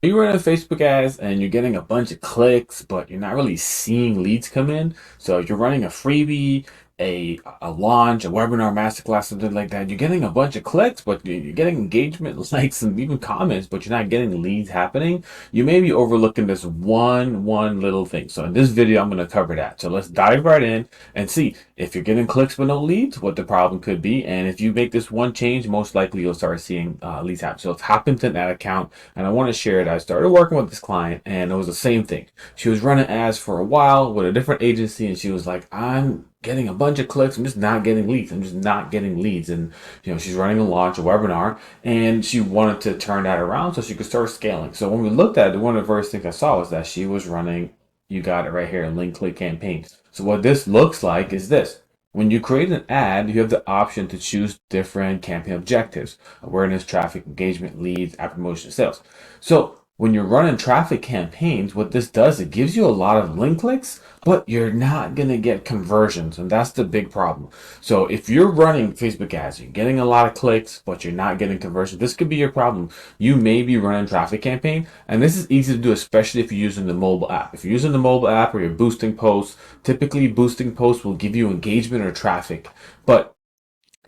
You run a Facebook ads and you're getting a bunch of clicks, but you're not really seeing leads come in. So you're running a freebie, a launch, a webinar, masterclass, something like that. You're getting a bunch of clicks, but you're getting engagement, likes, and even comments, but you're not getting leads happening. You may be overlooking this one little thing. So in this video, I'm going to cover that. So let's dive right in and see if you're getting clicks but no leads, what the problem could be. And if you make this one change, most likely you'll start seeing leads happen. So let's hop into that account. And I want to share that I started working with this client and it was the same thing. She was running ads for a while with a different agency and she was like, I'm getting a bunch of clicks. I'm just not getting leads. I'm just not getting leads. And, she's running a launch, a webinar, and she wanted to turn that around so she could start scaling. So when we looked at it, one of the first things I saw was that she was running, you got it right here, link click campaigns. So what this looks like is this. When you create an ad, you have the option to choose different campaign objectives: awareness, traffic, engagement, leads, app promotion, sales. So when you're running traffic campaigns, what this does, it gives you a lot of link clicks, but you're not going to get conversions. And that's the big problem. So if you're running Facebook ads, you're getting a lot of clicks, but you're not getting conversions, this could be your problem. You may be running traffic campaign, and this is easy to do, especially if you're using the mobile app. If you're using the mobile app or you're boosting posts, typically boosting posts will give you engagement or traffic, but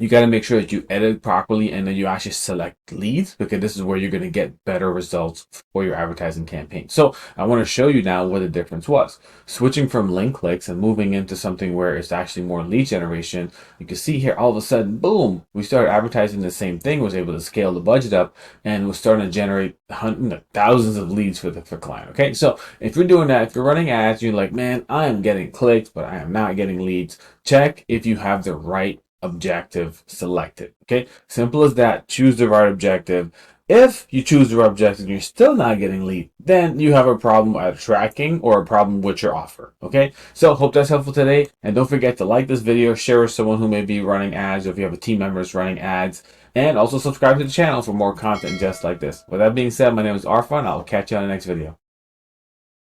you got to make sure that you edit properly and then you actually select leads, because this is where you're going to get better results for your advertising campaign. So I want to show you now what the difference was. Switching from link clicks and moving into something where it's actually more lead generation, you can see here all of a sudden, boom, we started advertising the same thing, was able to scale the budget up, and was starting to generate thousands of leads for the client. Okay, so if you're doing that, if you're running ads, you're like, man, I am getting clicks, but I am not getting leads. Check if you have the right objective selected. Okay, simple as that. Choose the right objective. If you choose the right objective and you're still not getting lead, then you have a problem at tracking or a problem with your offer. Okay, so hope that's helpful today, and don't forget to like this video, share with someone who may be running ads, or if you have a team member that's running ads, and also subscribe to the channel for more content just like this. With that being said, my name is Arfan. I'll catch you on the next video.